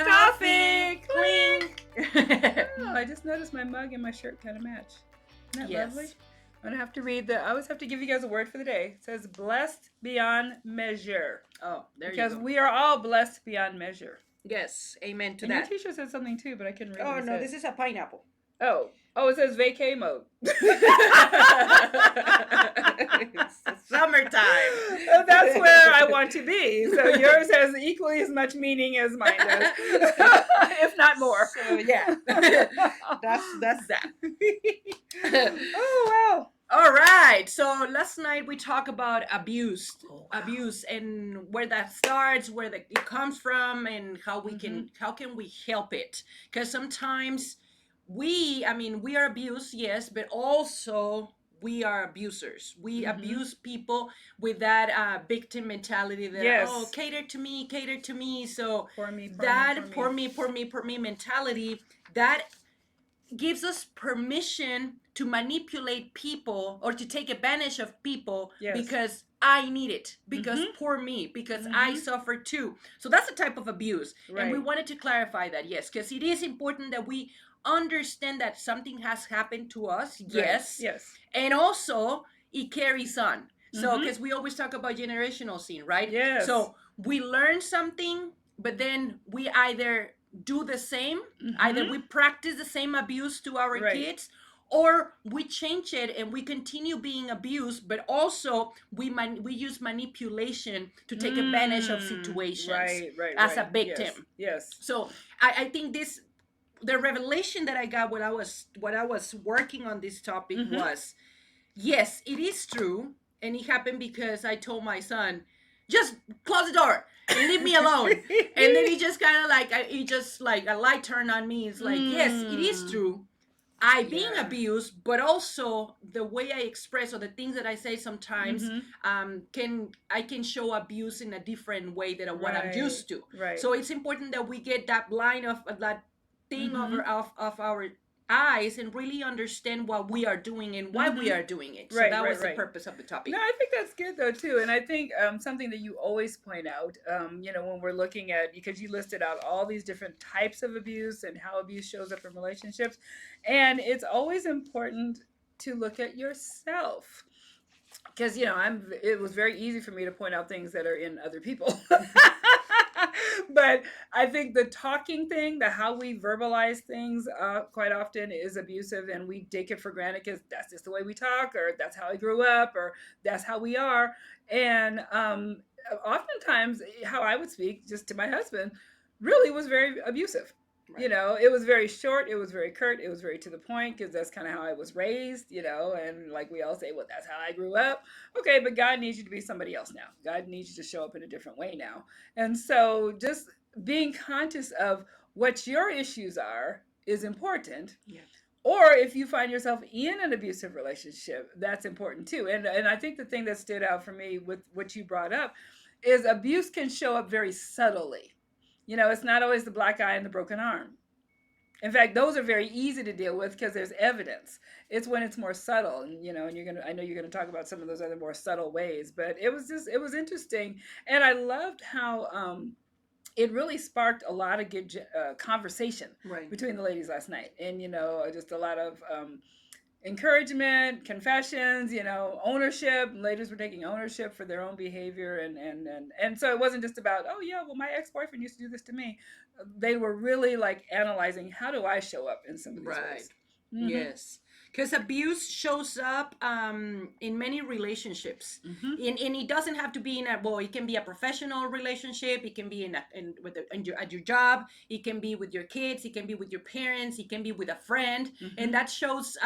coffee. Clink. Oh, I just noticed my mug and my shirt kind of match. Isn't that lovely? I'm gonna have to read I always have to give you guys a word for the day. It says blessed beyond measure. Oh, there you Because go. we are all blessed beyond measure. Yes, amen to And that. your t-shirt said something too, but I couldn't read Oh, what it no, said. this is a pineapple. Oh, it says vacay mode. It's summertime. That's where I want to be. So yours has equally as much meaning as mine does, if not more. So yeah, that's that. Oh wow. All right. So last night we talked about abuse, and where that starts, where it comes from, and how we can help it? Because sometimes we are abused, yes, but also we are abusers. We abuse people with that victim mentality that cater to me. So Poor me, poor me mentality that gives us permission to manipulate people or to take advantage of people because I need it, because poor me, because I suffer too. So that's a type of abuse. Right. And we wanted to clarify that, yes, because it is important that we understand that something has happened to us, yes. And also it carries on. So, because we always talk about generational sin, right? Yes. So we learn something, but then we either do the same, either we practice the same abuse to our kids, or we change it and we continue being abused, but also we use manipulation to take advantage of situations as a victim. Yes. So I think the revelation that I got when I was working on this topic was, yes, it is true, and it happened because I told my son, just close the door and leave me alone. And then he just kind of like a light turned on me. It's like, yes, it is true. I being abused, but also the way I express or the things that I say sometimes I can show abuse in a different way than what I'm used to. Right. So it's important that we get that line of that thing of our eyes and really understand what we are doing and why we are doing it. So that was the purpose of the topic. No, I think that's good though too, and I think something that you always point out, when we're looking at, because you listed out all these different types of abuse and how abuse shows up in relationships, and it's always important to look at yourself. Because it was very easy for me to point out things that are in other people. But I think the talking thing, how we verbalize things quite often is abusive, and we take it for granted because that's just the way we talk, or that's how I grew up, or that's how we are. And oftentimes how I would speak just to my husband really was very abusive. Right. It was very short, it was very curt, it was very to the point, because that's kind of how I was raised, and like we all say, well, that's how I grew up. Okay, but God needs you to be somebody else now. God needs you to show up in a different way now. And so just being conscious of what your issues are is important. Yeah. Or if you find yourself in an abusive relationship, that's important too. And I think the thing that stood out for me with what you brought up is abuse can show up very subtly. It's not always the black eye and the broken arm. In fact, those are very easy to deal with because there's evidence. It's when it's more subtle, and I know you're gonna talk about some of those other more subtle ways. But it was interesting, and I loved how it really sparked a lot of good conversation between the ladies last night, and just a lot of encouragement, confessions, ownership. Ladies were taking ownership for their own behavior, and so it wasn't just about, oh yeah, well, my ex-boyfriend used to do this to me. They were really like analyzing, how do I show up in some of these ways? Yes, because abuse shows up in many relationships, and it doesn't have to be it can be a professional relationship, it can be at your job, it can be with your kids, it can be with your parents, it can be with a friend, and that shows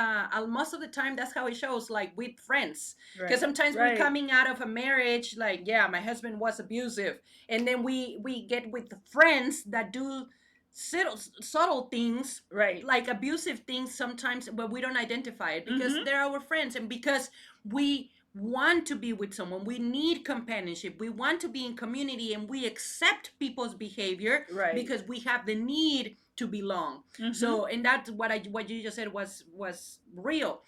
most of the time that's how it shows, like with friends, because sometimes we're coming out of a marriage like, yeah, my husband was abusive, and then we get with friends that do subtle things, like abusive things sometimes, but we don't identify it because they're our friends, and because we want to be with someone, we need companionship, we want to be in community, and we accept people's behavior because we have the need to belong. So, and that's what you just said was real.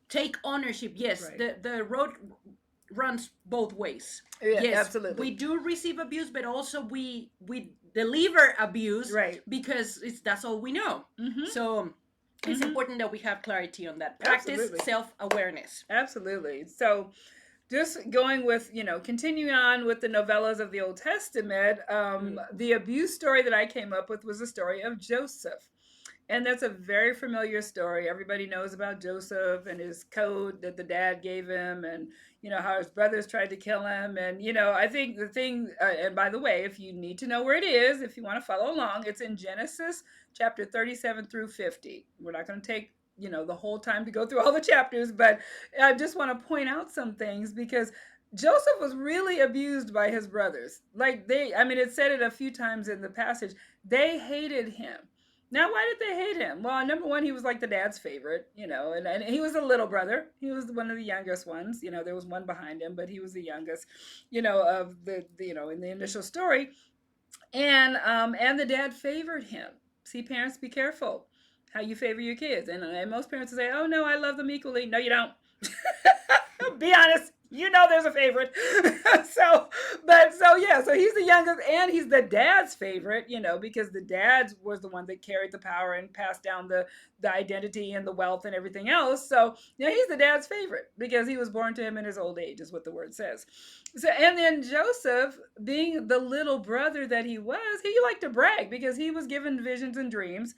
Take ownership. Yes, the road runs both ways. Yeah, Yes, absolutely. we do receive abuse, but also we deliver abuse Right. because that's all we know. Mm-hmm. So it's Mm-hmm. important that we have clarity on that. Practice Absolutely. self-awareness. Absolutely. So just going with, continuing on with the novellas of the Old Testament, the abuse story that I came up with was the story of Joseph. And that's a very familiar story. Everybody knows about Joseph and his code that the dad gave him, and how his brothers tried to kill him. And I think the thing, and by the way, if you need to know where it is, if you want to follow along, it's in Genesis chapter 37 through 50. We're not going to take the whole time to go through all the chapters, but I just want to point out some things because Joseph was really abused by his brothers. Like it said it a few times in the passage. They hated him. Now, why did they hate him? Well, number one, he was like the dad's favorite, and he was the little brother. He was one of the youngest ones. There was one behind him, but he was the youngest, of the in the initial story. And the dad favored him. See, parents, be careful how you favor your kids. And most parents will say, "Oh no, I love them equally." No, you don't. Be honest. There's a favorite. So he's the youngest and he's the dad's favorite, because the dad was the one that carried the power and passed down the identity and the wealth and everything else. So, he's the dad's favorite because he was born to him in his old age, is what the word says. So, and then Joseph, being the little brother that he was, he liked to brag because he was given visions and dreams.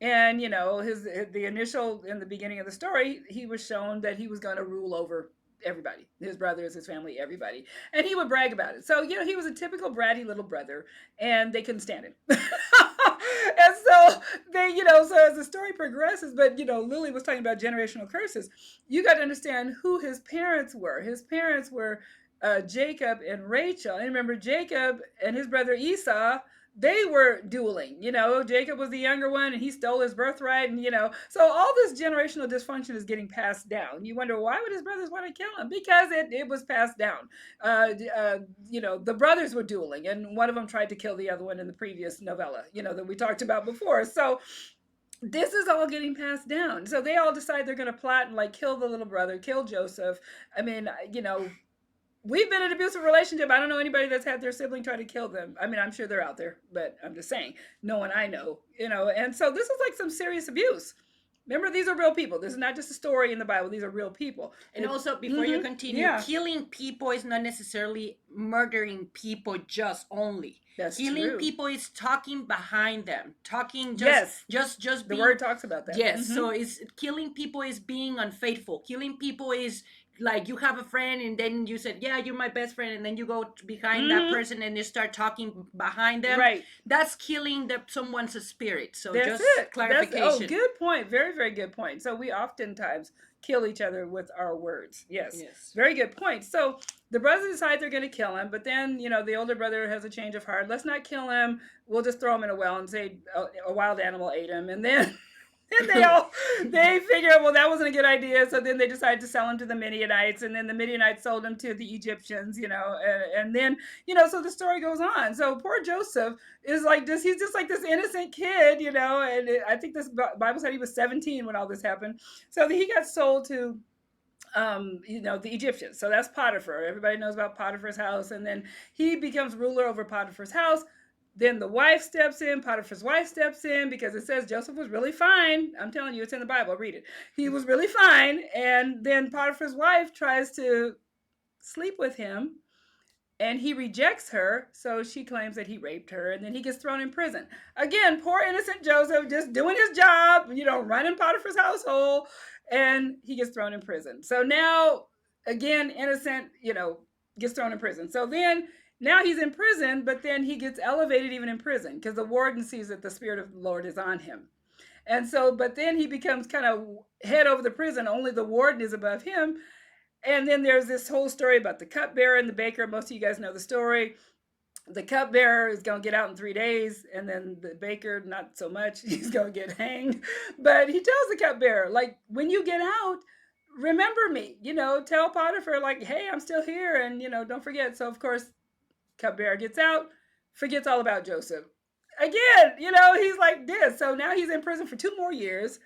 And the initial in the beginning of the story, he was shown that he was going to rule over everybody, his brothers, his family, everybody, and he would brag about it. So he was a typical bratty little brother, and they couldn't stand him. And so so as the story progresses, but Lily was talking about generational curses. You got to understand who his parents were. His parents were Jacob and Rachel. And remember, Jacob and his brother Esau, they were dueling. Jacob was the younger one and he stole his birthright. And, so all this generational dysfunction is getting passed down. You wonder, why would his brothers want to kill him? Because it was passed down. The brothers were dueling, and one of them tried to kill the other one in the previous novella, that we talked about before. So this is all getting passed down. So they all decide they're going to plot and kill the little brother, kill Joseph. I mean, we've been in an abusive relationship. I don't know anybody that's had their sibling try to kill them. I mean, I'm sure they're out there, but I'm just saying, no one I know, And so this is like some serious abuse. Remember, these are real people. This is not just a story in the Bible. These are real people. And also, before you continue, killing people is not necessarily murdering people just only. That's killing true. people is talking behind them, talking just the being, word talks about that. Yes, so it's killing people is being unfaithful. Killing people is like you have a friend and then you said, yeah, you're my best friend, and then you go behind that person and you start talking behind them. Right. That's killing someone's spirit. So that's just it. clarification. Good point. Very, very good point. So we oftentimes kill each other with our words. Yes. Very good point. So the brothers decide they're going to kill him, but then, the older brother has a change of heart. Let's not kill him. We'll just throw him in a well and say a wild animal ate him. And then they figure, well, that wasn't a good idea. So then they decide to sell him to the Midianites, and then the Midianites sold him to the Egyptians, and then, so the story goes on. So poor Joseph is like this. He's just like this innocent kid, and I think this Bible said he was 17 when all this happened. So he got sold to the Egyptians. So that's Potiphar. Everybody knows about Potiphar's house. And then he becomes ruler over Potiphar's house. Then the wife steps in, Potiphar's wife steps in, because it says Joseph was really fine. I'm telling you, it's in the Bible. Read it. He was really fine. And then Potiphar's wife tries to sleep with him, and he rejects her. So she claims that he raped her, and then he gets thrown in prison. Again, poor innocent Joseph just doing his job, running Potiphar's household, and he gets thrown in prison. So now, again, innocent, gets thrown in prison. So then now he's in prison, but then he gets elevated even in prison because the warden sees that the Spirit of the Lord is on him. And so, but then he becomes kind of head over the prison. Only the warden is above him. And then there's this whole story about the cupbearer and the baker. Most of you guys know the story. The cupbearer is going to get out in 3 days, and then the baker, not so much. He's going to get hanged. But he tells the cupbearer, when you get out, remember me. Tell Potiphar, hey, I'm still here, and, don't forget. So, of course, cupbearer gets out, forgets all about Joseph. Again, he's like this. So now he's in prison for 2 more years.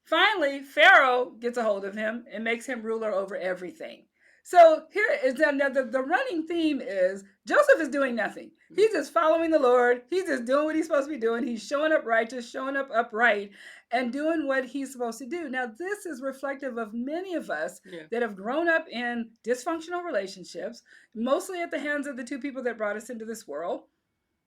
Finally, Pharaoh gets a hold of him and makes him ruler over everything. So here is the running theme is Joseph is doing nothing. He's just following the Lord. He's just doing what he's supposed to be doing. He's showing up righteous, showing up upright, and doing what he's supposed to do. Now, this is reflective of many of us that have grown up in dysfunctional relationships, mostly at the hands of the two people that brought us into this world.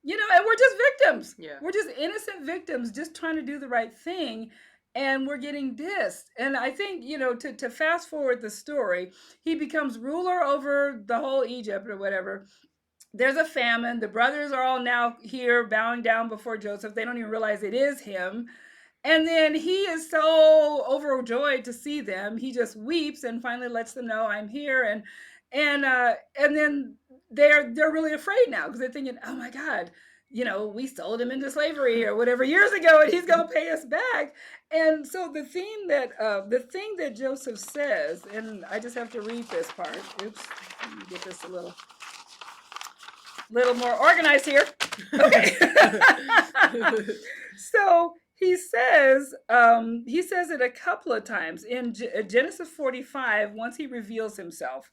And we're just victims. Yeah. We're just innocent victims just trying to do the right thing. And we're getting dissed. And I think, to fast forward the story, he becomes ruler over the whole Egypt or whatever. There's a famine. The brothers are all now here bowing down before Joseph. They don't even realize it is him. And then he is so overjoyed to see them. He just weeps and finally lets them know, I'm here. And then they're really afraid now because they're thinking, oh my God, we sold him into slavery or whatever years ago, and he's going to pay us back. And so the thing that Joseph says, and I just have to read this part. Oops, let me get this a little more organized here. Okay. So he says it a couple of times in Genesis 45. Once he reveals himself,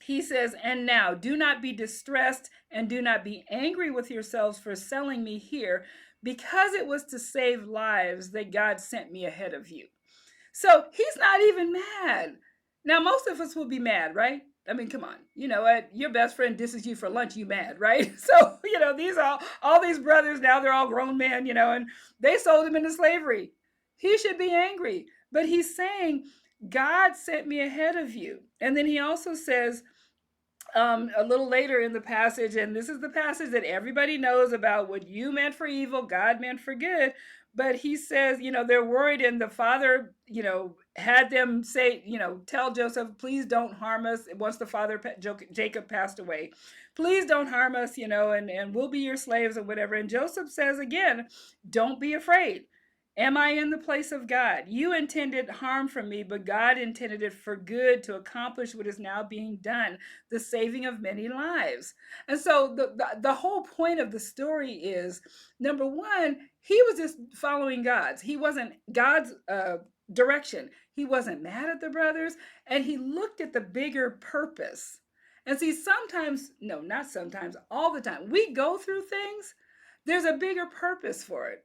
he says, and now do not be distressed and do not be angry with yourselves for selling me here, because it was to save lives that God sent me ahead of you. So he's not even mad. Now, most of us will be mad, right? I mean, come on. You know what? Your best friend disses you for lunch, you mad, right? So, these are all these brothers, now they're all grown men, and they sold him into slavery. He should be angry. But he's saying, God sent me ahead of you. And then he also says, a little later in the passage, and this is the passage that everybody knows about, what you meant for evil, God meant for good. But he says, they're worried, and the father, had them say, tell Joseph, please don't harm us. Once the father, Jacob, passed away, please don't harm us, and we'll be your slaves or whatever. And Joseph says again, don't be afraid. Am I in the place of God? You intended harm from me, but God intended it for good to accomplish what is now being done, the saving of many lives. And so the whole point of the story is, number one, he was just following God's. He wasn't God's direction. He wasn't mad at the brothers, and he looked at the bigger purpose. And see, not sometimes, all the time, we go through things. There's a bigger purpose for it.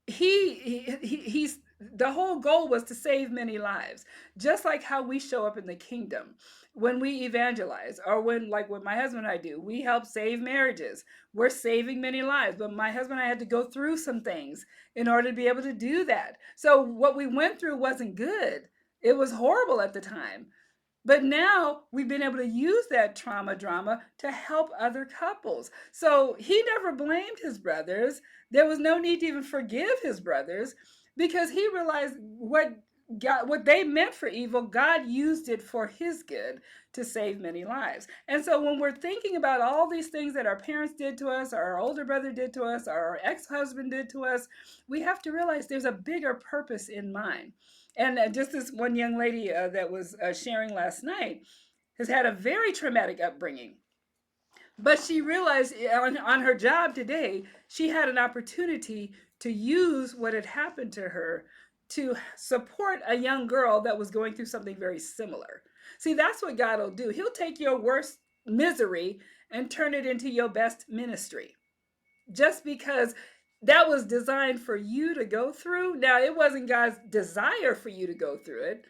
He's the whole goal was to save many lives, just like how we show up in the kingdom when we evangelize, or when, like what my husband and I do, we help save marriages. We're saving many lives, but my husband and I had to go through some things in order to be able to do that. So what we went through wasn't good. It was horrible at the time. But now we've been able to use that drama to help other couples. So he never blamed his brothers. There was no need to even forgive his brothers, because he realized what they meant for evil, God used it for his good to save many lives. And so when we're thinking about all these things that our parents did to us, or our older brother did to us, or our ex-husband did to us, we have to realize there's a bigger purpose in mind. And just this one young lady that was sharing last night has had a very traumatic upbringing. But she realized on her job today, she had an opportunity to use what had happened to her to support a young girl that was going through something very similar. See, that's what God will do. He'll take your worst misery and turn it into your best ministry. Just because that was designed for you to go through. Now, it wasn't God's desire for you to go through it,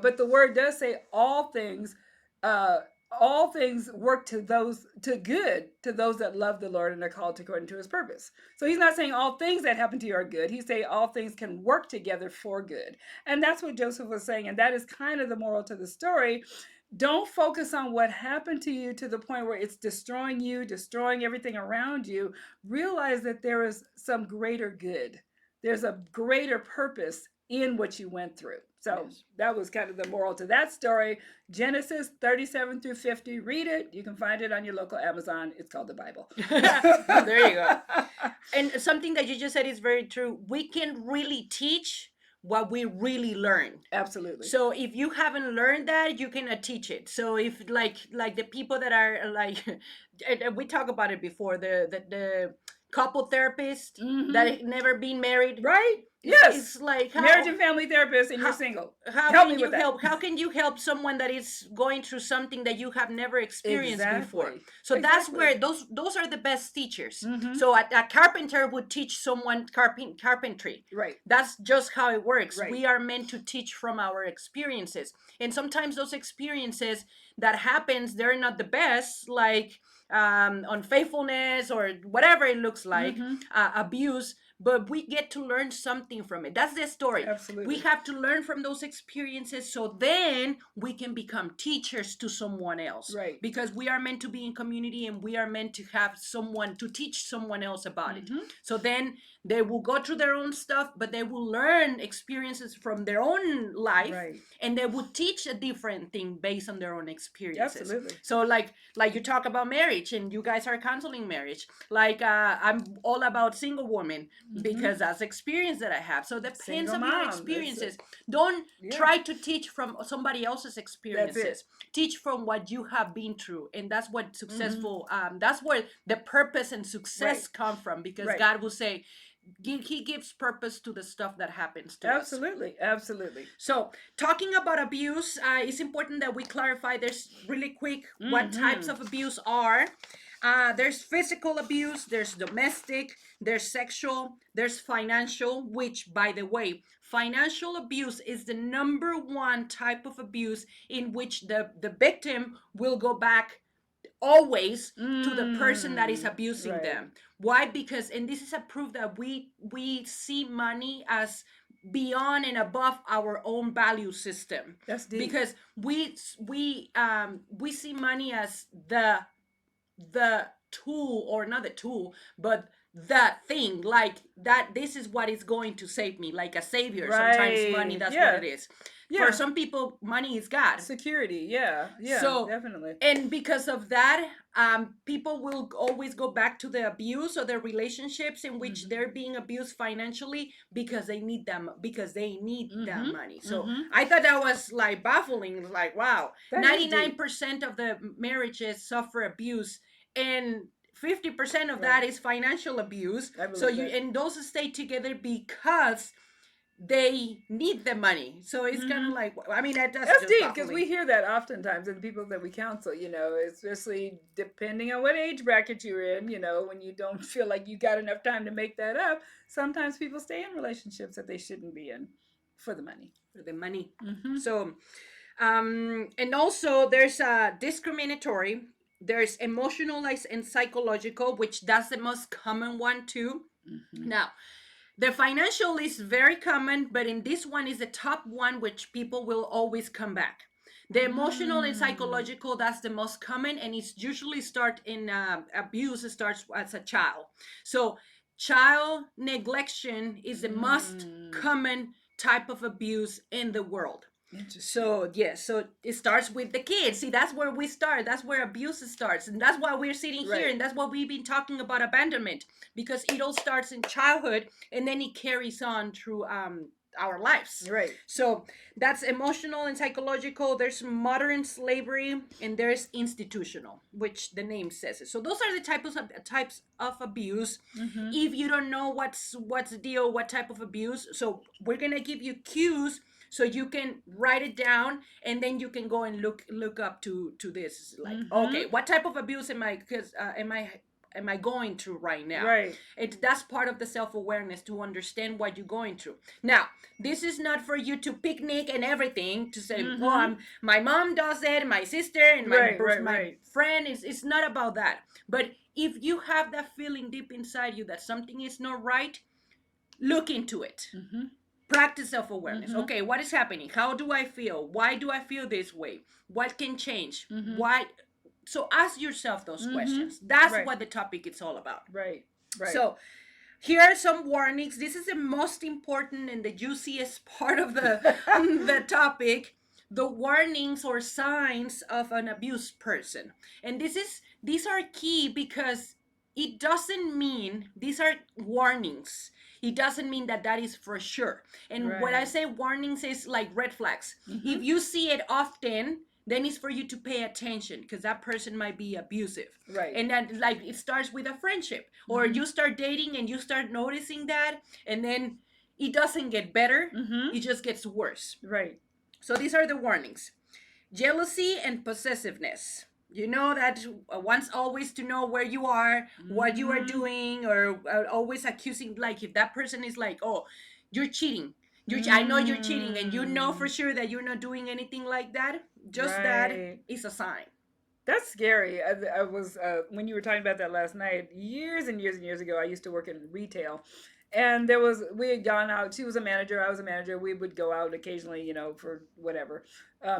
but the word does say all things work to good to those that love the Lord and are called according to his purpose. So he's not saying all things that happen to you are good. He's saying all things can work together for good. And that's what Joseph was saying. And that is kind of the moral to the story. Don't focus on what happened to you to the point where it's destroying you, destroying everything around you. Realize that there is some greater good. There's a greater purpose in what you went through. So yes, that was kind of the moral to that story. Genesis 37 through 50. Read it. You can find it on your local Amazon. It's called the Bible. There you go. And something that you just said is very true. We can really teach what we really learn. Absolutely. So if you haven't learned that, you cannot teach it. So if like the people that are like, we talked about it before, the couple therapist Mhm. that have never been married. Right? It's, Yes. it's like Marriage and family therapist, and you're how- single. how Help can me you with that. help? How can you help someone that is going through something that you have never experienced before? Exactly. So that's Exactly. where those are the best teachers. Mhm. So a carpenter would teach someone carpentry. Right. That's just how it works. Right. We are meant to teach from our experiences, and sometimes those experiences that happens, they're not the best, like unfaithfulness or whatever it looks like, Mhm. abuse, but we get to learn something from it. That's the story. Absolutely. We have to learn from those experiences, so then we can become teachers to someone else. Right. Because we are meant to be in community, and we are meant to have someone to teach someone else about it. Mhm. So then they will go through their own stuff, but they will learn experiences from their own life, Right. and they will teach a different thing based on their own experiences. Absolutely. So like you talk about marriage, and you guys are counseling marriage. Like I'm all about single women, because that's the experience that I have. So it depends Single on your mom. experiences. Don't Yeah. try to teach from somebody else's That's experiences. it. Teach from what you have been through, and that's what successful. That's where the purpose and success Right. come from, because Right. God will say, He gives purpose to the stuff that happens to us. Absolutely. Absolutely. So, talking about abuse, it's important that we clarify. There's really quick what types of abuse are. There's physical abuse, there's domestic, there's sexual, there's financial, which, by the way, financial abuse is the number one type of abuse in which the victim will go back always to the person that is abusing Right. them. Why? Because, and this is a proof that we see money as beyond and above our own value system. That's deep. Because we see money as the tool, or not the tool, but that thing, like that this is what is going to save me, like a savior. Right. Sometimes money, that's Yeah. what it is. Yeah. For some people, money is God. Security. Yeah. Yeah. So, definitely. And because of that, people will always go back to the abuse or their relationships in which they're being abused financially, because they need them, because they need that money. So I thought that was like baffling. Like, wow, That is deep. 99% of the marriages suffer abuse, and 50% of that is financial abuse. I believe So that. and those stay together because they need the money. So it's kind of like, I mean, that's deep, because baffling. we hear that oftentimes in people that we counsel, especially depending on what age bracket you're in, when you don't feel like you got enough time to make that up, sometimes people stay in relationships that they shouldn't be in for the money. For the money. So, and also there's discriminatory, there's emotional and psychological, which that's the most common one too. Now, the financial is very common, but in this one is the top one, which people will always come back. The emotional and psychological, that's the most common, and it's usually start in abuse. It starts as a child. So child neglection is the most common type of abuse in the world. So yes, so it starts with the kids. See, that's where we start. That's where abuse starts, and that's why we're sitting here, and that's why we've been talking about abandonment, because it all starts in childhood, and then it carries on through our lives. Right. So that's emotional and psychological. There's modern slavery, and there's institutional, which the name says it. So those are the types of abuse. If you don't know what's the deal, what type of abuse, so we're gonna give you cues so you can write it down, and then you can go and look up to this. Like, okay, what type of abuse am I going through right now? Right. That's part of the self-awareness, to understand what you're going through. Now, this is not for you to picnic and everything to say, well, my mom does it, my sister, and my friend. It's not about that. But if you have that feeling deep inside you that something is not right, look into it. Practice self-awareness. Okay, what is happening? How do I feel? Why do I feel this way? What can change? Why? So ask yourself those questions. That's what the topic is all about. Right. So here are some warnings. This is the most important and the juiciest part of the topic. The warnings or signs of an abused person. And these are key, because it doesn't mean, these are warnings. It doesn't mean that is for sure. And when I say warnings, is like red flags. If you see it often, then it's for you to pay attention because that person might be abusive. Right. And then, like, it starts with a friendship, or you start dating and you start noticing that, and then it doesn't get better, it just gets worse. Right. So these are the warnings. Jealousy and possessiveness. You know that wants always to know where you are, what you are doing, or always accusing. Like if that person is like, "Oh, you're cheating. I know you're cheating, and you know for sure that you're not doing anything like that." Just that is a sign. That's scary. I was when you were talking about that last night, years and years and years ago. I used to work in retail, and we had gone out. She was a manager, I was a manager. We would go out occasionally, for whatever,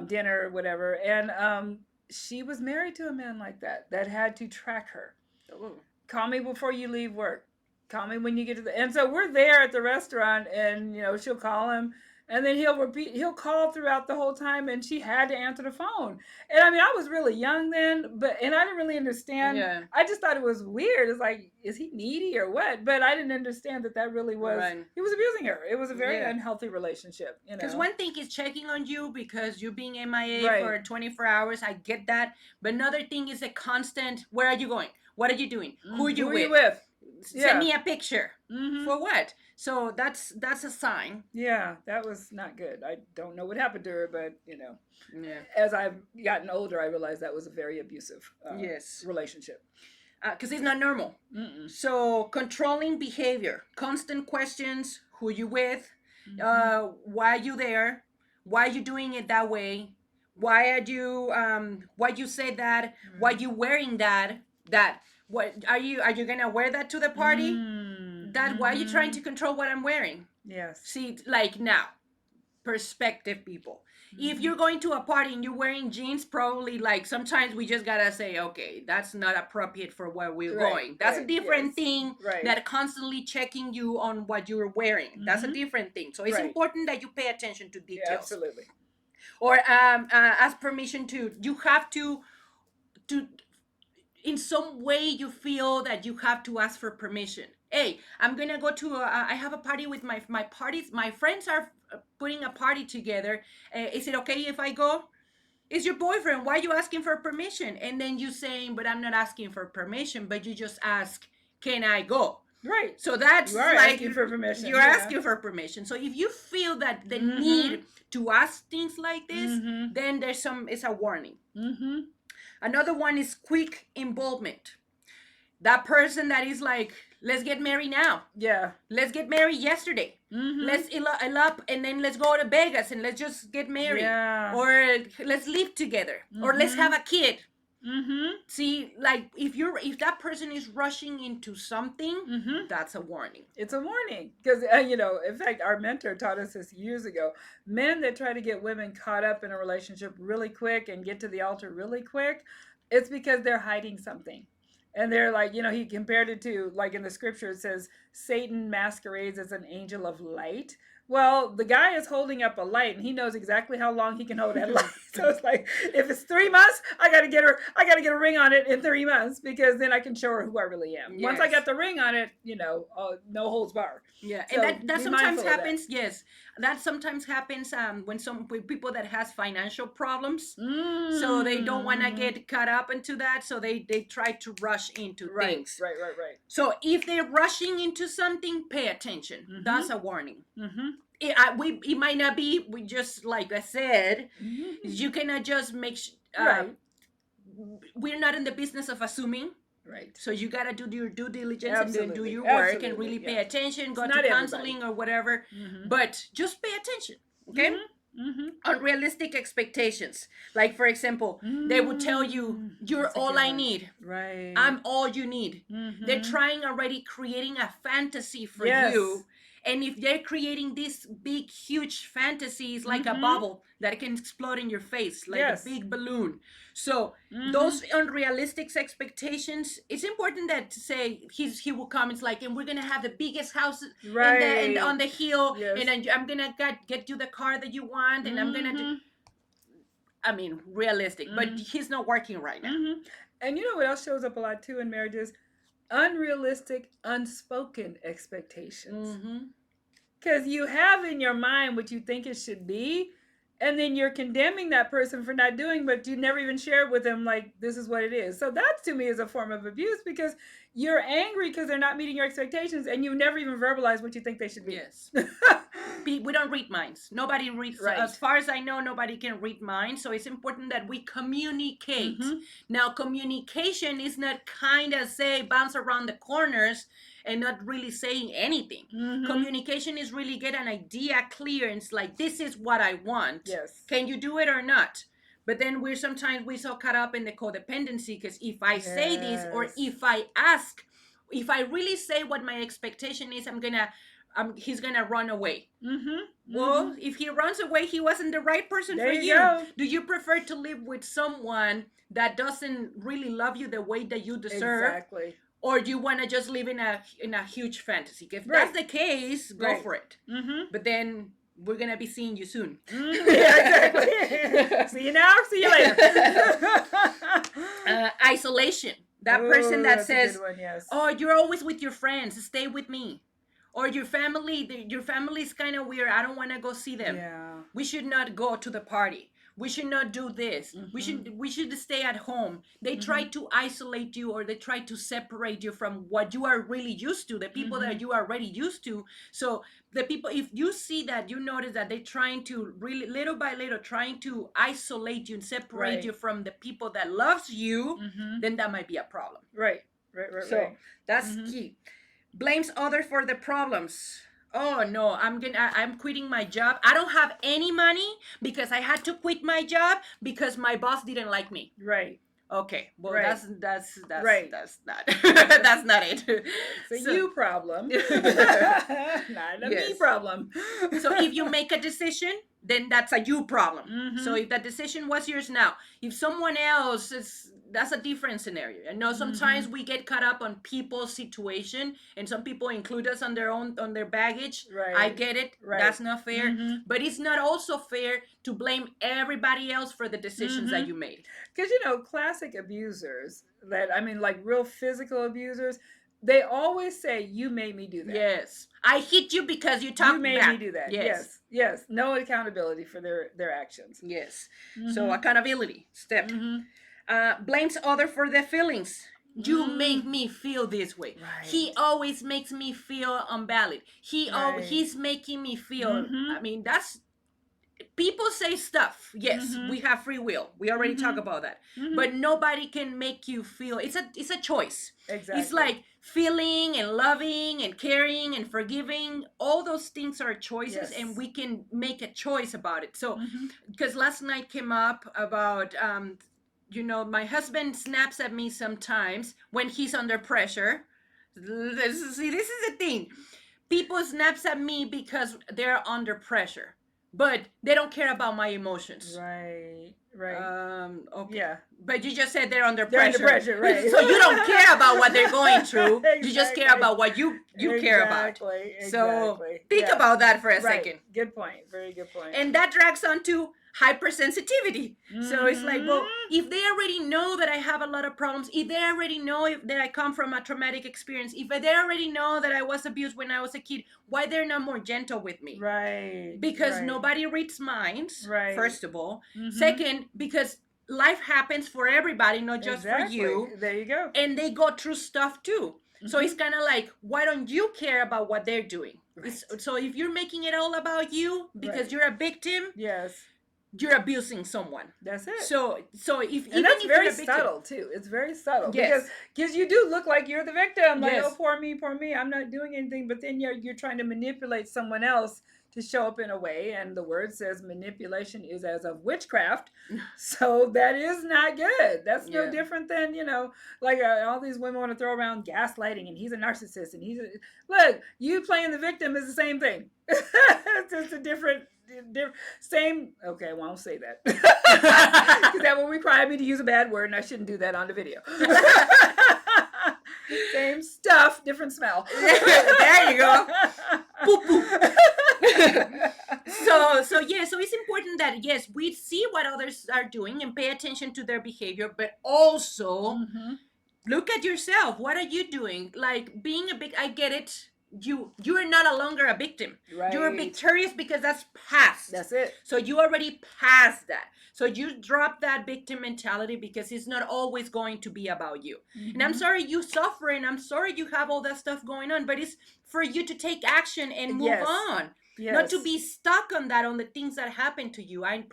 dinner or whatever. And she was married to a man like that had to track her. Oh. Call me before you leave work. Call me when you get to the. And so we're there at the restaurant, and she'll call him. And then he'll call throughout the whole time, and she had to answer the phone. And I mean, I was really young then, and I didn't really understand. Yeah. I just thought it was weird. It's like, is he needy or what? But I didn't understand that really was, he was abusing her. It was a very unhealthy relationship. Because one thing is checking on you because you're being MIA for 24 hours. I get that. But another thing is a constant, where are you going? What are you doing? Who are you with? Send me a picture. For what? So that's a sign. Yeah, that was not good. I don't know what happened to her, but as I've gotten older, I realized that was a very abusive relationship. Because it's not normal. So controlling behavior, constant questions: who you with? Why are you there? Why are you doing it that way? Why are you? Why you say that? Why you wearing that? What are you gonna wear that to the party? Why are you trying to control what I'm wearing? Yes. See, like now, perspective, people. If you're going to a party and you're wearing jeans, probably like sometimes we just gotta say, okay, that's not appropriate for where we're going. That's a different thing that constantly checking you on what you're wearing. That's a different thing. So it's important that you pay attention to details. Yeah, absolutely. Or ask permission to. You have to in some way you feel that you have to ask for permission. Hey, I'm gonna go to I have a party with my parties. My friends are putting a party together. Is it okay if I go? It's your boyfriend. Why are you asking for permission? And then you saying, but I'm not asking for permission, but you just ask, can I go? Right. So that's you are like asking for permission. You're asking for permission. So if you feel that the need to ask things like this, then it's a warning. Another one is quick involvement. That person that is like, let's get married now. Yeah. Let's get married yesterday. Let's elope and then let's go to Vegas and let's just get married. Yeah. Or let's live together. Or let's have a kid. See, like if that person is rushing into something, that's a warning. It's a warning because in fact, our mentor taught us this years ago. Men that try to get women caught up in a relationship really quick and get to the altar really quick, it's because they're hiding something. And they're like, he compared it to, like in the scripture, it says Satan masquerades as an angel of light. Well, the guy is holding up a light, and he knows exactly how long he can hold that light. So it's like, if it's 3 months, I gotta get a ring on it in 3 months because then I can show her who I really am. Yes. Once I got the ring on it, no holds bar. Yeah, so and that sometimes happens. Yes, that sometimes happens when people that has financial problems, so they don't want to get caught up into that, so they try to rush into things. Right. So if they're rushing into something, pay attention. That's a warning. It might not be. We just like I said, you cannot just make. We're not in the business of assuming. Right. So you gotta do your due diligence and do your work and really pay attention. Go to counseling or whatever, but just pay attention. Okay. Unrealistic expectations. Like for example, they would tell you, "You're all I need." Right. I'm all you need. They're trying already creating a fantasy for you. And if they're creating these big, huge fantasies like a bubble that can explode in your face, like a big balloon. So those unrealistic expectations, it's important that to say he will come. It's like, and we're gonna have the biggest house on the hill, and I'm gonna get you the car that you want, and I'm gonna do. I mean, realistic, but he's not working right now. And you know what else shows up a lot too in marriages? Unrealistic, unspoken expectations. Because you have in your mind what you think it should be, and then you're condemning that person for not doing, but you never even share it with them, like, this is what it is. So that to me is a form of abuse, because you're angry because they're not meeting your expectations, and you never even verbalize what you think they should be. Yes. We don't read minds. Nobody reads. Right. As far as I know, nobody can read minds. So it's important that we communicate. Now, communication is not kind of say bounce around the corners and not really saying anything. Communication is really get an idea clear, and it's like, this is what I want. Yes. Can you do it or not? But then we're so caught up in the codependency, because if I say this, or if I ask, if I really say what my expectation is, he's gonna run away. Well, if he runs away, he wasn't the right person for you. Go. Do you prefer to live with someone that doesn't really love you the way that you deserve? Exactly. Or do you want to just live in a huge fantasy? If that's the case, go for it. But then we're gonna be seeing you soon. Yeah, exactly. See you now, see you later. Isolation. That person that says, one, yes. "Oh, you're always with your friends. Stay with me." Or your family is kind of weird. I don't want to go see them. Yeah. We should not go to the party. We should not do this. We should stay at home. They try to isolate you, or they try to separate you from what you are really used to, the people that you are already used to. So the people, if you see that, you notice that they're trying to really, little by little, trying to isolate you and separate you from the people that loves you, then that might be a problem. Right. So that's key. Blames others for the problems. Oh no, I'm quitting my job. I don't have any money because I had to quit my job because my boss didn't like me. Right. Okay. Well, right. that's right. That's not that's not it. It's a you problem, not a me problem. So if you make a decision, then that's a you problem. So if that decision was yours now, if someone else is, that's a different scenario. I know sometimes we get caught up on people's situation, and some people include us on their baggage. Right. I get it. Right. That's not fair. But it's not also fair to blame everybody else for the decisions that you made. Because classic abusers, like real physical abusers, they always say, "You made me do that." Yes. I hit you because you talked back. You made me do that. Yes. No accountability for their actions. Yes. So accountability step. Blames other for their feelings. You make me feel this way. Right. He always makes me feel unvalid. He's making me feel. I mean, that's, people say stuff. Yes, we have free will. We already talked about that. But nobody can make you feel. It's a choice. Exactly. It's like feeling and loving and caring and forgiving. All those things are choices, and we can make a choice about it. So, because last night came up about, my husband snaps at me sometimes when he's under pressure. See, this is the thing. People snaps at me because they're under pressure, but they don't care about my emotions. Right. Okay. Yeah. But you just said they're under pressure. They're under pressure, right. So you don't care about what they're going through. Exactly. You just care about what you care about. So think about that for a second. Good point. Very good point. And that drags on to hypersensitivity. So it's like, well, if they already know that I have a lot of problems, if they already know that I come from a traumatic experience, if they already know that I was abused when I was a kid, why they're not more gentle with me? Right. Because nobody reads minds, right. First of all. Second, because life happens for everybody, not just for you. There you go. And they go through stuff too. So it's kind of like, why don't you care about what they're doing? Right. So if you're making it all about you because you're a victim, you're abusing someone. That's it. So if and that's very subtle too. It's very subtle because you do look like you're the victim. Like, oh, poor me. I'm not doing anything. But then you're trying to manipulate someone else to show up in a way, and the word says manipulation is as of witchcraft. So that is not good. That's no different than like all these women want to throw around gaslighting, and he's a narcissist, and look, you playing the victim is the same thing. It's just a different same. Okay, well, I won't say that because that will require me to use a bad word, and I shouldn't do that on the video. Same stuff, different smell. There you go. Boop, boop. So it's important that we see what others are doing and pay attention to their behavior, but also look at yourself. What are you doing? Like being I get it. you are not a longer a victim. Right. You're victorious because that's past. That's it. So you already passed that. So you drop that victim mentality because it's not always going to be about you. And I'm sorry you suffer, and I'm sorry you have all that stuff going on, but it's for you to take action and move on. Yes. Not to be stuck on that, on the things that happen to you. I'm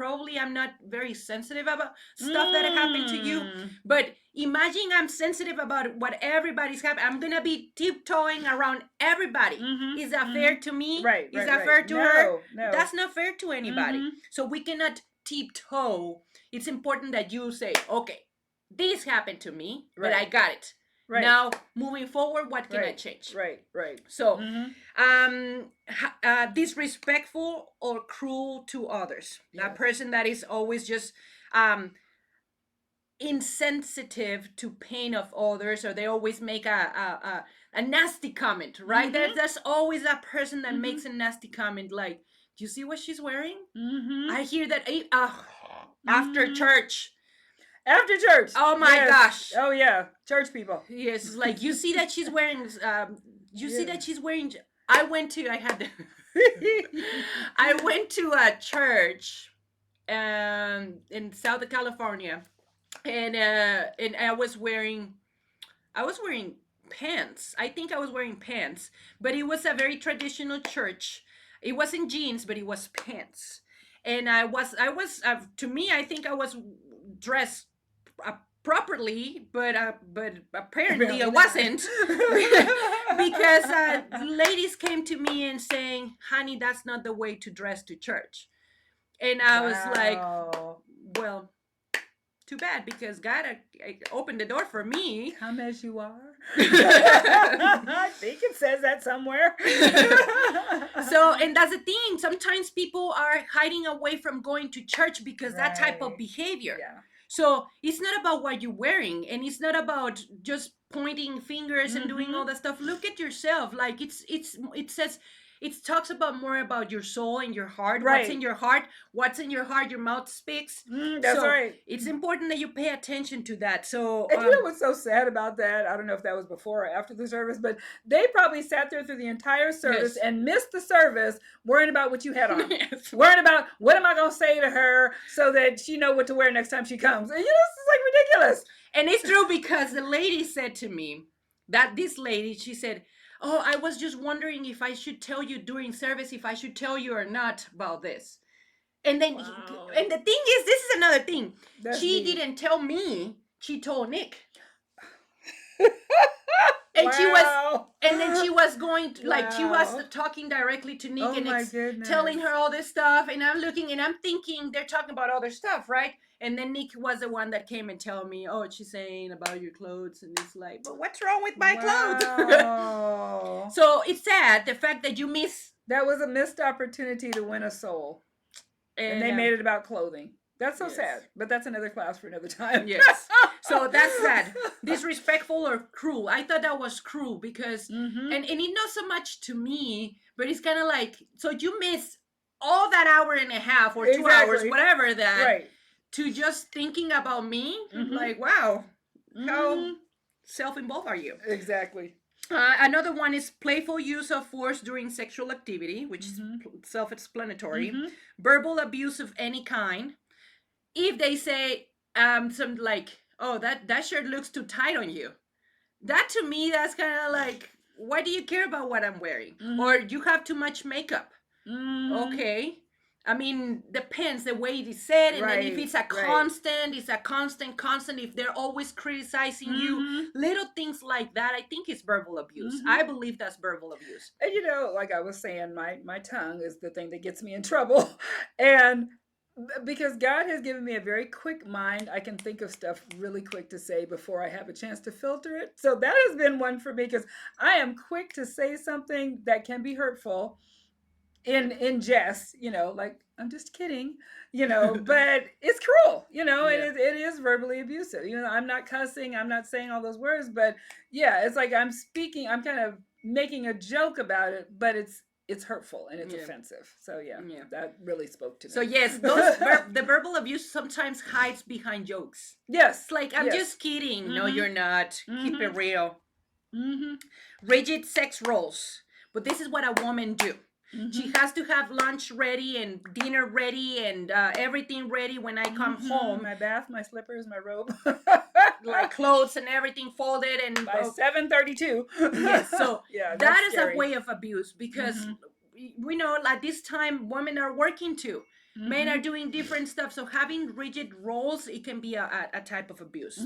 not very sensitive about stuff that happened to you, but imagine I'm sensitive about what everybody's having. I'm gonna be tiptoeing around everybody. Is that fair to me? Right. Is that fair to her? No. That's not fair to anybody. So we cannot tiptoe. It's important that you say, okay, this happened to me, but I got it. Right. Now, moving forward, what can I change? Right. So, disrespectful or cruel to others. Yes. A person that is always just insensitive to pain of others, or they always make a nasty comment, right? There's always that person that makes a nasty comment, like, do you see what she's wearing? I hear that after church. After church. Oh my gosh. Oh yeah, church people. Yes, like you see that she's wearing. See that she's wearing. I went to a church, in Southern California, and I was wearing pants. I think I was wearing pants, but it was a very traditional church. It wasn't jeans, but it was pants, and I was to me, I think I was dressed properly, but apparently it wasn't, because ladies came to me and saying, honey, that's not the way to dress to church. And I was like, well, too bad, because God opened the door for me. Come as you are. I think it says that somewhere. So, and that's the thing. Sometimes people are hiding away from going to church because that type of behavior. Yeah. So it's not about what you're wearing, and it's not about just pointing fingers and doing all that stuff. Look at yourself. Like it talks about more about your soul and your heart. Right. What's in your heart, your mouth speaks. That's right. It's important that you pay attention to that. So, and you know what's so sad about that? I don't know if that was before or after the service, but they probably sat there through the entire service and missed the service, worrying about what you had on. Worrying about, what am I going to say to her so that she know what to wear next time she comes? And it's like ridiculous. And it's true, because the lady said to me, she said, oh, I was just wondering if I should tell you during service, if I should tell you or not about this. And then, and the thing is, this is another thing. She didn't tell me. She told Nick. And she was going to, like, she was talking directly to Nick and telling her all this stuff. And I'm looking and I'm thinking they're talking about other stuff, right? And then Nick was the one that came and told me, oh, she's saying about your clothes. And it's like, but what's wrong with my clothes? So it's sad, the fact that you miss. That was a missed opportunity to win a soul. And they made it about clothing. That's so sad. But that's another class for another time. Yes. So that's sad. Disrespectful or cruel. I thought that was cruel because, and it's not so much to me, but it's kind of like, so you miss all that hour and a half or 2 hours, whatever that. Right. To just thinking about me, like, wow, how self-involved are you? Exactly. Another one is playful use of force during sexual activity, which is self-explanatory. Verbal abuse of any kind. If they say something like, oh, that shirt looks too tight on you. That to me, that's kind of like, why do you care about what I'm wearing? Or you have too much makeup. Okay. I mean, depends the way it is said, and then if it's a constant, it's a constant. If they're always criticizing you, little things like that, I think it's verbal abuse. I believe that's verbal abuse. And like I was saying, my tongue is the thing that gets me in trouble, and because God has given me a very quick mind, I can think of stuff really quick to say before I have a chance to filter it. So that has been one for me, because I am quick to say something that can be hurtful. In jest, like, I'm just kidding, but it's cruel, and it is verbally abusive. I'm not cussing, I'm not saying all those words, but yeah, it's like I'm kind of making a joke about it, but it's hurtful and it's offensive. So yeah, that really spoke to me. So yes, the verbal abuse sometimes hides behind jokes. Yes. It's like, I'm just kidding. No, you're not. Keep it real. Rigid sex roles. but this is what a woman do. She has to have lunch ready and dinner ready and everything ready when I come home. My bath, my slippers, my robe. Like clothes and everything folded and by 7:32. Yes, so yeah, that is scary. a way of abuse because we know at this time women are working too. Men are doing different stuff, so having rigid roles, it can be a type of abuse.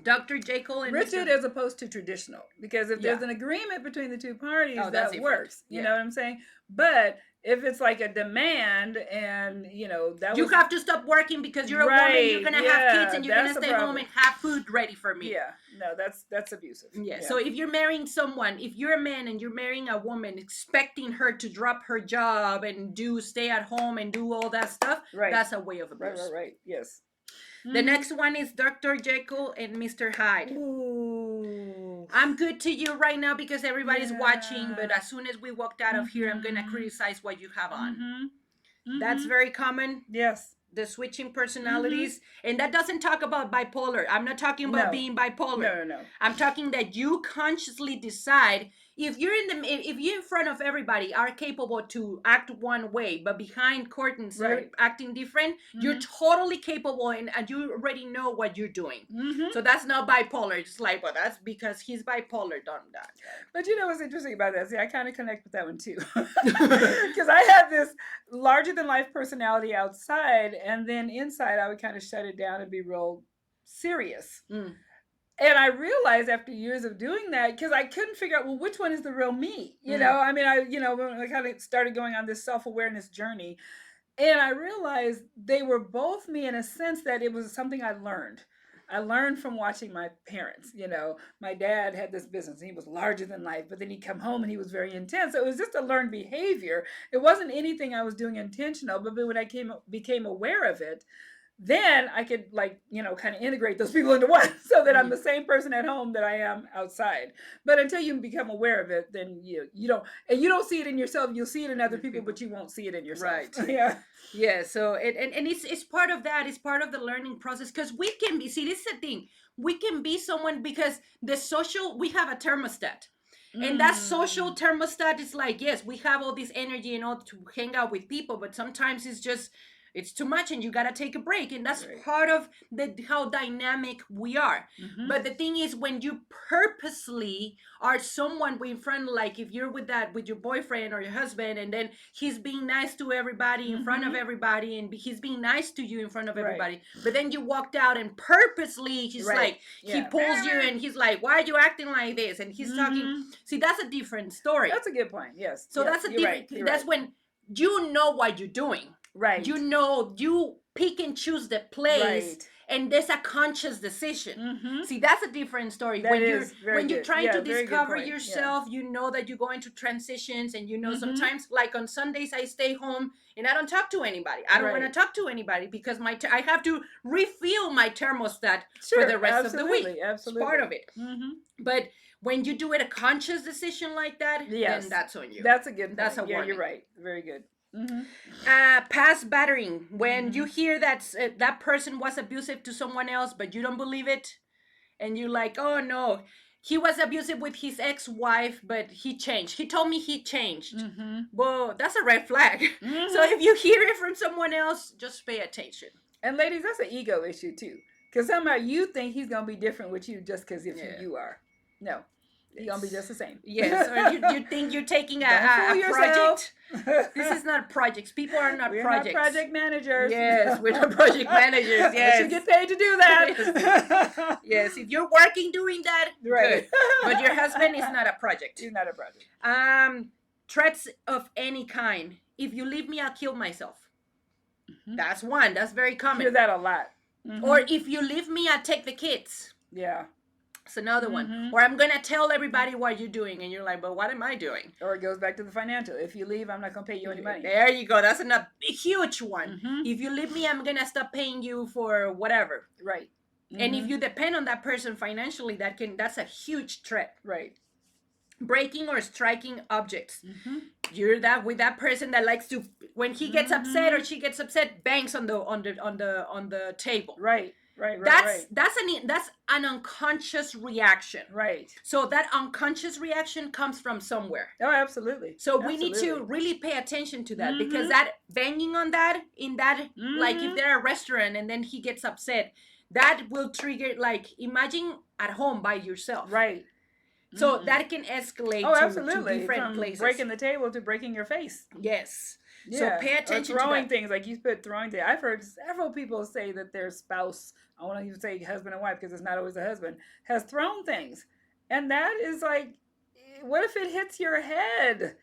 Dr. Jekyll and rigid as opposed to traditional, because if there's an agreement between the two parties, that works. You know what I'm saying? But if it's like a demand and, that you have to stop working because you're a woman, you're going to have kids and you're going to stay home and have food ready for me. Yeah, no, that's abusive. Yeah, so if you're marrying someone, if you're a man and you're marrying a woman, expecting her to drop her job and stay at home and do all that stuff, that's a way of abuse. Right, yes. The next one is Dr. Jekyll and Mr. Hyde. Ooh. I'm good to you right now because everybody's watching, but as soon as we walked out of here, I'm going to criticize what you have on. That's very common. Yes. The switching personalities. And that doesn't talk about bipolar. I'm not talking about being bipolar. No. I'm talking that you consciously decide if you're in front of everybody are capable to act one way, but behind curtains you're acting different, you're totally capable and you already know what you're doing. So that's not bipolar. It's like, well, that's because he's bipolar, done that. But you know what's interesting about that? See, I kind of connect with that one too. Because I had this larger than life personality outside, and then inside I would kind of shut it down and be real serious. And I realized after years of doing that, because I couldn't figure out, well, which one is the real me? You know, I mean, when I kind of started going on this self-awareness journey, and I realized they were both me in a sense that it was something I learned. I learned from watching my parents. My dad had this business and he was larger than life, but then he'd come home and he was very intense. So it was just a learned behavior. It wasn't anything I was doing intentional, but when I became aware of it, then I could kind of integrate those people into one so that I'm the same person at home that I am outside. But until you become aware of it, then you don't see it in yourself. You'll see it in other people, but you won't see it in yourself. Right. Yeah. Yeah. So it's part of that. It's part of the learning process because we can be, see, this is the thing. We can be someone because we have a thermostat. And that social thermostat is like, yes, we have all this energy and all to hang out with people, but sometimes it's too much and you got to take a break. And that's part of how dynamic we are. But the thing is, when you purposely are someone in front, like if you're with your boyfriend or your husband, and then he's being nice to everybody in front of everybody, and he's being nice to you in front of everybody. But then you walked out and purposely he's like, he pulls you and he's like, why are you acting like this? And he's talking. See, that's a different story. That's a good point. Yes. So that's a different, that's when you know what you're doing. Right. You pick and choose the place, and there's a conscious decision. See, that's a different story. When you're trying to discover yourself, you know that you're going through transitions, and sometimes, like on Sundays, I stay home and I don't talk to anybody. I don't want to talk to anybody because I have to refill my thermostat for the rest of the week. Absolutely, it's part of it. But when you do it a conscious decision like that, then that's on you. That's a good. That's a warning. Yeah, you're right. Very good. Past battering, when you hear that that person was abusive to someone else, but you don't believe it, and you're like, oh no, he was abusive with his ex-wife, but he changed. He told me he changed. Well, that's a red flag. So if you hear it from someone else, just pay attention. And ladies, that's an ego issue too, because somehow you think he's gonna be different with you just because of who you are. No. You're going to be just the same. Yes, or you think you're taking a project. This is not projects. People are not projects. We're not project managers. Yes, we're not project managers. Yes. You should get paid to do that. Yes, if you're working doing that, good. But your husband is not a project. He's not a project. Threats of any kind. If you leave me, I'll kill myself. That's one. That's very common. I hear that a lot. Or if you leave me, I'll take the kids. Yeah. It's another one. Or I'm going to tell everybody what you're doing. And you're like, but what am I doing? Or it goes back to the financial. If you leave, I'm not going to pay you any money. There you go. That's a huge one. If you leave me, I'm going to stop paying you for whatever. Right. And if you depend on that person financially, that's a huge threat. Right. Breaking or striking objects. You're with that person that likes to, when he gets upset or she gets upset, bangs on the table. Right. Right. That's an unconscious reaction. Right. So that unconscious reaction comes from somewhere. Oh, absolutely. So we need to really pay attention to that, Mhm. because that banging on that in that, like if Mhm. they're at a restaurant and then he gets upset, that will trigger, like imagine at home by yourself. Right. So that can escalate Oh, to absolutely. different From places. breaking the table to breaking your face. Yes. Yeah. So pay attention or throwing to that. things, like you put throwing things. I've heard several people say that their spouse, I want to even say husband and wife because it's not always a husband, has thrown things. And that is like, what if it hits your head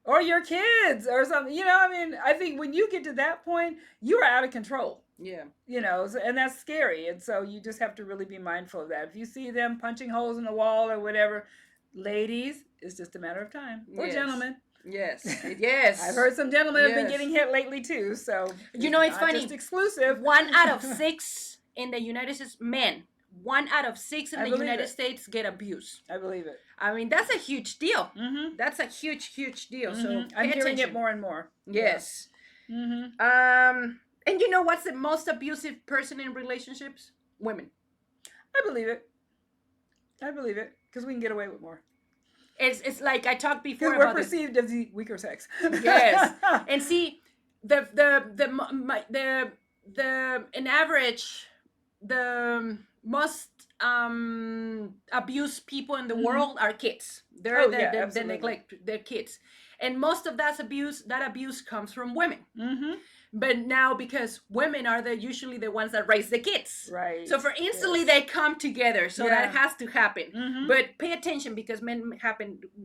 or your kids or something? You know, I mean, I think when you get to that point, you are out of control. Yeah. You know, and that's scary. And so you just have to really be mindful of that. If you see them punching holes in the wall or whatever, ladies, it's just a matter of time. Or gentlemen. Yes. Yes. I've heard some gentlemen have been getting hit lately too. So you know, it's funny. Just exclusive. 1 out of 6 in the United States, men. 1 out of 6 in the United States get abuse. I believe it. I mean, that's a huge deal. Mm-hmm. That's a huge deal. So I'm hearing it more and more. Yes. Yeah. Mm-hmm. And you know what's the most abusive person in relationships? Women. I believe it. Because we can get away with more. It's like I talked before because we're perceived as the weaker sex. Yes. And see, the in average, the most abused people in the world are kids. They're the neglect, they're kids. And most of that abuse comes from women. Mm-hmm. But now, because women are usually the ones that raise the kids, right? So for instantly they come together, so that has to happen. Mm-hmm. But pay attention, because men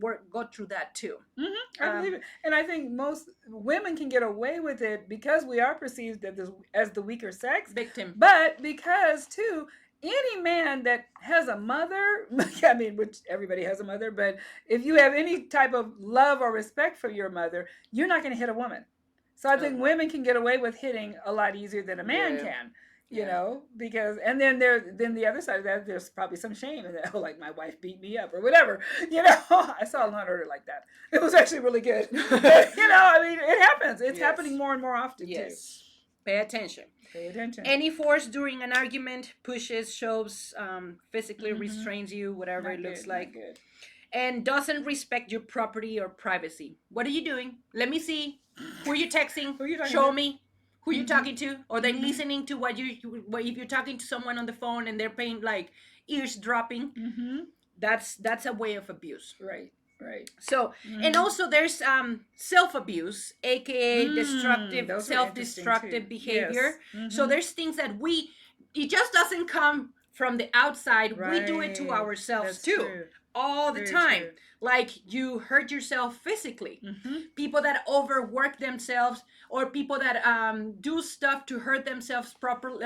go through that too. Mm-hmm. I believe it, and I think most women can get away with it because we are perceived as the weaker sex victim. But because too, any man that has a mother, I mean, which everybody has a mother, but if you have any type of love or respect for your mother, you're not going to hit a woman. So I think women can get away with hitting a lot easier than a man can, you know, because, and then the other side of that, there's probably some shame in that, like my wife beat me up or whatever, you know. I saw Law and Order like that. It was actually really good. But, you know, I mean, it happens. It's happening more and more often too. Pay attention. Pay attention. Any force during an argument, pushes, shoves, physically restrains you, whatever it looks like. Not good. And doesn't respect your property or privacy. What are you doing? Let me see. Who are you texting? Show me. Who you talking to? Or they listening to if you're talking to someone on the phone and they're paying like eavesdropping. That's a way of abuse. Right. So, and also there's self-abuse, aka self-destructive behavior. Yes. So there's things that it just doesn't come from the outside. Right. We do it to ourselves too. True. All the time. True. Like you hurt yourself physically. People that overwork themselves, or people that do stuff to hurt themselves properly,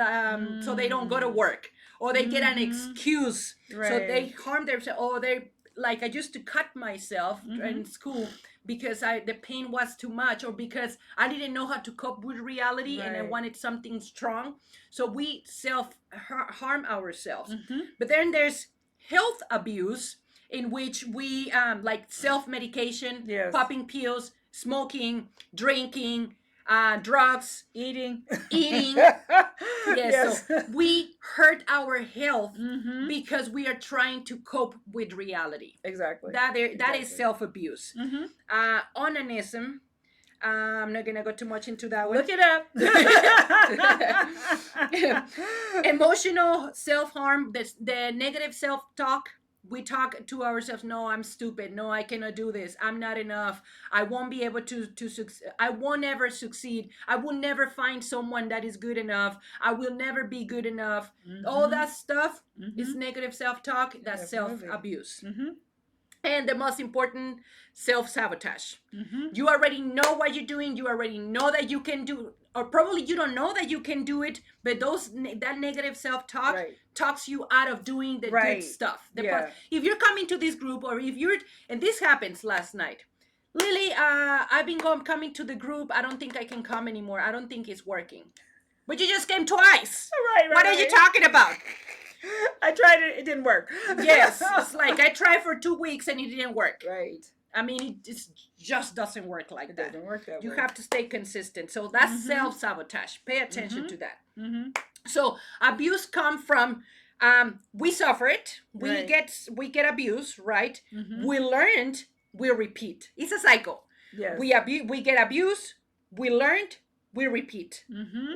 so they don't go to work, or they get an excuse, so they harm themselves, or they, like I used to cut myself in school because the pain was too much, or because I didn't know how to cope with reality and I wanted something strong. So we self-harm ourselves. But then there's health abuse, in which we like self-medication, popping pills, smoking, drinking, drugs, eating. Yes. So we hurt our health because we are trying to cope with reality. Exactly. That is self-abuse. Onanism. I'm not gonna go too much into that one. Look it up. Emotional self-harm. The negative self-talk. We talk to ourselves, no, I'm stupid. No, I cannot do this. I'm not enough. I won't be able to succeed. I won't ever succeed. I will never find someone that is good enough. I will never be good enough. All that stuff is negative self-talk. That's self-abuse. And the most important, self-sabotage. You already know what you're doing. You already know that you can do, or probably you don't know that you can do it, but that negative self-talk talks you out of doing the good stuff. If you're coming to this group, or and this happens last night, Lily, I've been coming to the group. I don't think I can come anymore. I don't think it's working. But you just came twice. What are you talking about? I tried it. It didn't work. Yes. It's like I tried for 2 weeks and it didn't work. Right. I mean, it just doesn't work like It that. doesn't work that You way. have to stay consistent. So that's self-sabotage. Pay attention to that. So abuse come from we suffer it, we get abused, right? We learned, we repeat. It's a cycle. Yes. We get abused, we learned, we repeat.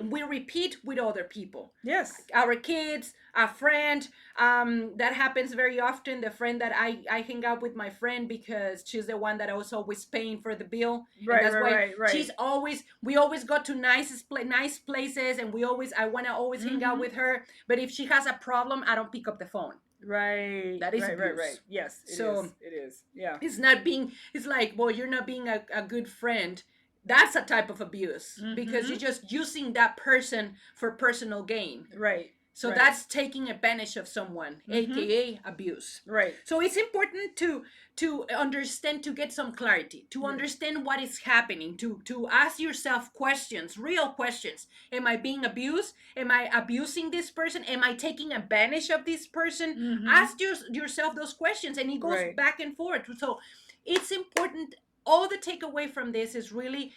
We repeat with other people. Yes. Our kids, a friend. That happens very often. The friend that I hang out with, my friend, because she's the one that was always paying for the bill. Right, and that's why right. she's always, we always go to nice places, and I want to always hang out with her. But if she has a problem, I don't pick up the phone. Right. That is abuse. Right. Yes. It is. Yeah. It's like, well, you're not being a good friend. That's a type of abuse because you're just using that person for personal gain. Right. So that's taking advantage of someone, aka abuse. Right. So it's important to understand, to get some clarity, to understand what is happening, to ask yourself questions, real questions. Am I being abused? Am I abusing this person? Am I taking advantage of this person? Ask yourself those questions, and it goes back and forth. So it's important. All the takeaway from this is really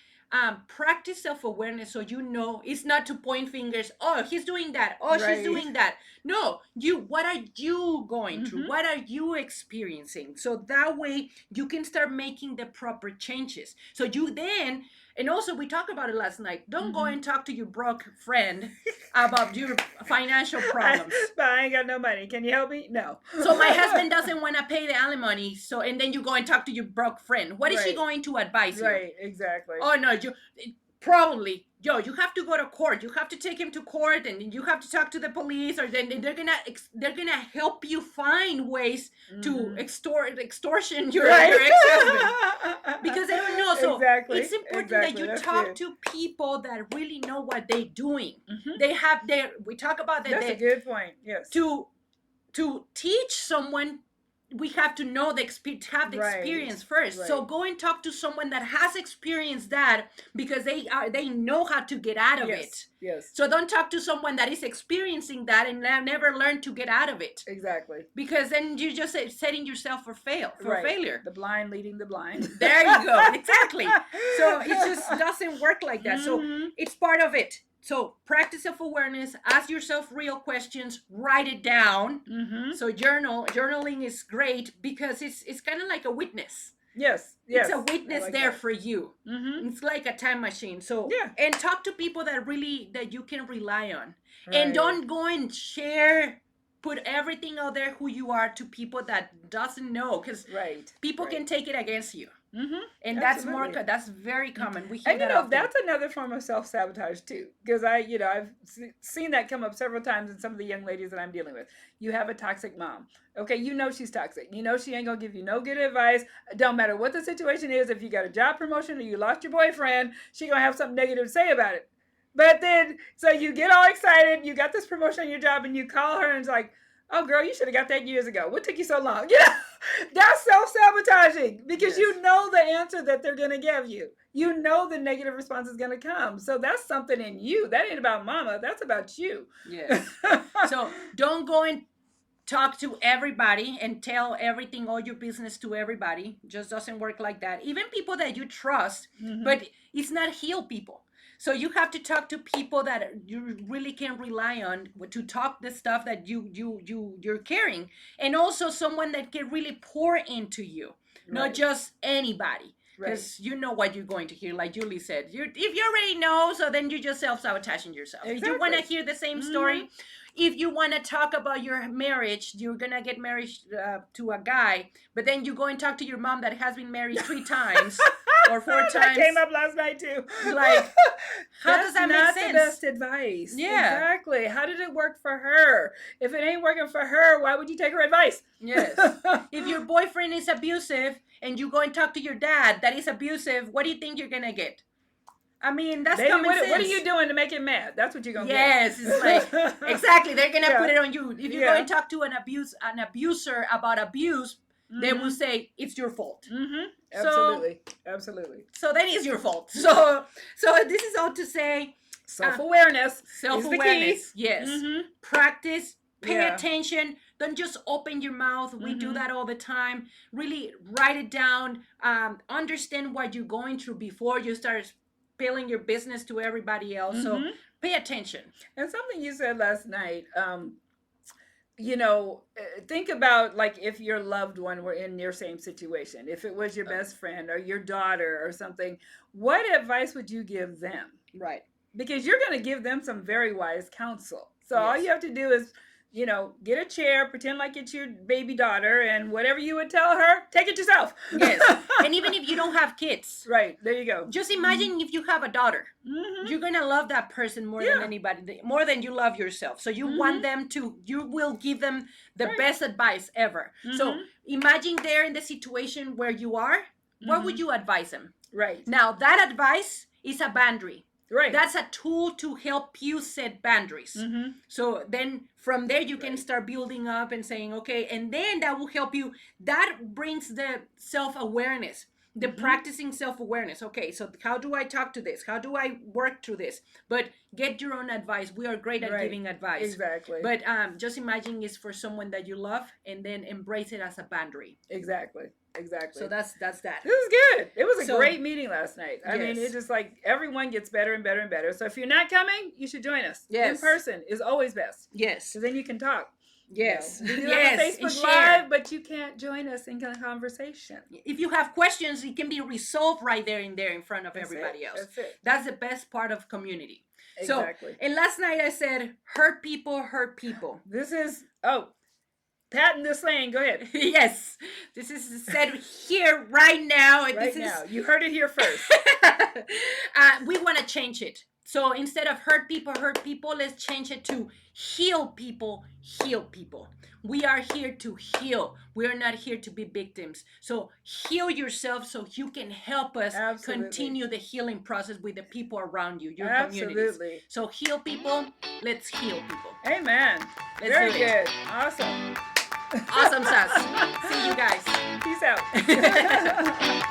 practice self-awareness, so you know it's not to point fingers. Oh, he's doing that. Oh, she's doing that. No, what are you going through? What are you experiencing? So that way you can start making the proper changes. So you then, and also we talked about it last night, don't go and talk to your broke friend about your financial problems. But I ain't got no money. Can you help me? No. So my husband doesn't want to pay the alimony, so, and then you go and talk to your broke friend. What is she going to advise you? Right, exactly. Oh no, probably, you have to go to court. You have to take him to court, and you have to talk to the police, or then they're gonna help you find ways to extortion your ex-husband, because they don't know. So it's important that you talk to people that really know what they're doing. They have we talk about that. That's a good point. Yes. To teach someone, we have to know the experience first. So go and talk to someone that has experienced that, because they know how to get out of it. Yes. So don't talk to someone that is experiencing that and never learned to get out of it. Exactly. Because then you're just setting yourself for failure. The blind leading the blind. There you go. Exactly. So it just doesn't work like that. So it's part of it. So practice self-awareness, ask yourself real questions, write it down. So journaling is great because it's kind of like a witness. Yes. It's a witness there for you. It's like a time machine. So and talk to people that you can rely on. And don't go and put everything out there who you are to people that doesn't know, because people can take it against you. And that's very common. We hear that often. That's another form of self-sabotage too, because I've seen that come up several times in some of the young ladies that I'm dealing with. You have a toxic mom. Okay, she's toxic. She ain't gonna give you no good advice. Don't matter what the situation is. If you got a job promotion or you lost your boyfriend, she gonna have something negative to say about it. But then, so you get all excited, you got this promotion on your job, and you call her and it's like, oh girl, you should have got that years ago. What took you so long? That's self-sabotaging, because you know the answer that they're going to give you. You know the negative response is going to come. So that's something in you. That ain't about mama. That's about you. Yes. So don't go and talk to everybody and tell everything, all your business to everybody. Just doesn't work like that. Even people that you trust, but it's not healed people. So you have to talk to people that you really can rely on to talk the stuff that you're carrying, and also someone that can really pour into you, not just anybody, because you know what you're going to hear. Like Julie said, if you already know, so then you're just self-sabotaging yourself. If you want to hear the same story, if you want to talk about your marriage, you're gonna get married to a guy, but then you go and talk to your mom that has been married 3 times. Or 4 times. That came up last night too. Like, how does that make sense? That's not the best advice. Yeah. Exactly. How did it work for her? If it ain't working for her, why would you take her advice? Yes. If your boyfriend is abusive and you go and talk to your dad that is abusive, what do you think you're going to get? I mean, that's common sense. What are you doing to make him mad? That's what you're going to get. Yes. It's like, exactly. They're going to put it on you. If you go and talk to an abuser about abuse, they will say it's your fault. Absolutely. So that is your fault. So this is all to say, self-awareness. Self-awareness. Yes. Practice. Pay attention. don't just open your mouth. We do that all the time. Really write it down. Understand what you're going through before you start spilling your business to everybody else. So pay attention. And something you said last night, think about like if your loved one were in your same situation, if it was your best friend or your daughter or something, what advice would you give them? Right. Because you're going to give them some very wise counsel. So all you have to do is, get a chair, pretend like it's your baby daughter, and whatever you would tell her, take it yourself. Yes. And even if you don't have kids. Right. There you go. Just imagine if you have a daughter. You're going to love that person more than anybody, more than you love yourself. So you want them to, you will give them the best advice ever. So imagine they're in the situation where you are. What would you advise them? Right. Now, that advice is a boundary. Right. That's a tool to help you set boundaries. So then from there, you can start building up and saying, okay, and then that will help you. That brings the self-awareness, the practicing self-awareness. Okay, so how do I talk to this? How do I work through this? But get your own advice. We are great at giving advice. Exactly. But just imagine it's for someone that you love, and then embrace it as a boundary. Exactly. So that's that. This is good. It was a great meeting last night. I mean, it's just like everyone gets better and better and better. So if you're not coming, you should join us. Yes. In person is always best. Yes. Because then you can talk. Yes. We do have a Facebook Live, but you can't join us in conversation. If you have questions, it can be resolved right there in front of everybody else. That's it. That's the best part of community. Exactly. So, and last night I said, hurt people hurt people. This is, patent this saying. Go ahead. Yes. This is said here right now. Right now. You heard it here first. We want to change it. So instead of hurt people, let's change it to heal people, heal people. We are here to heal. We are not here to be victims. So heal yourself so you can help us continue the healing process with the people around you, your communities. So heal people, let's heal people. Amen. Very good. Awesome. Awesome sauce. See you guys. Peace out.